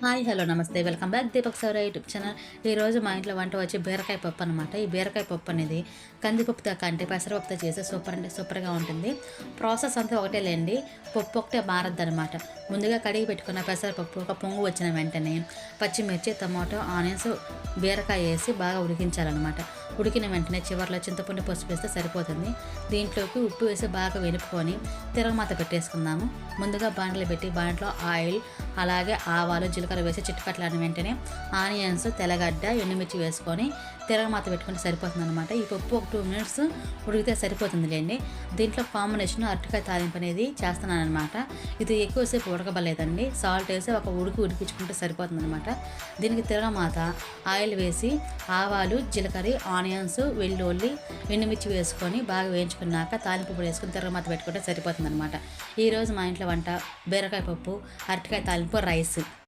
Hi hello నమస్తే welcome back Deepak సౌర YouTube channel. ఈరోజు మా ఇంట్లో వంట వచ్చి బీరకాయ పప్పు అనమాట. ఈ బీరకాయ పప్పు అనేది కందిపప్పుతో కంటే పెసరపప్పుతో చేస్తే సూపర్ అంటే సూపర్గా ఉంటుంది. ప్రాసెస్ అంతా ఒకటే లేండి, పప్పు ఒకటే మారద్దు అనమాట. ముందుగా కడిగి పెట్టుకున్న పెసరపప్పు ఒక పొంగు వచ్చిన వెంటనే పచ్చిమిర్చి, టమాటో, ఆనియన్స్, బీరకాయ వేసి బాగా ఉడికించాలన్నమాట. ఉడికిన వెంటనే చివరిలో చింతపండు పసుపు వేస్తే సరిపోతుంది. దీంట్లోకి ఉప్పు వేసి బాగా వెనుపుకొని తిరగమాత పెట్టేసుకుందాము. ముందుగా బాండ్లు పెట్టి బాండ్లో ఆయిల్, అలాగే ఆవాలు, జీలకర్ర వేసి చిట్టుపట్లాడిన వెంటనే ఆనియన్స్, తెల్లగడ్డ, ఎండుమిర్చి వేసుకొని తిరగమాత పెట్టుకుంటే సరిపోతుంది అనమాట. ఈ పప్పు ఒక 2 మినిట్స్ ఉడికితే సరిపోతుంది లేండి. దీంట్లో కాంబినేషన్ అరటికాయ తాలింపు అనేది చేస్తున్నాను అనమాట. ఇది ఎక్కువసేపు ఉడకబలేదండి, సాల్ట్ వేసి ఒక ఉడికించుకుంటే సరిపోతుంది అనమాట. దీనికి తిరగమాత ఆయిల్ వేసి ఆవాలు, జీలకర్ర, ఆనియన్స్, వెల్లుల్లి, ఎండుమిర్చి వేసుకొని బాగా వేయించుకున్నాక తాలింపు పొడి వేసుకొని తిరగమాత పెట్టుకుంటే సరిపోతుంది అనమాట. ఈరోజు మా ఇంట్లో వంట బీరకాయ పప్పు, అరటికాయ తాలింపు, రైస్.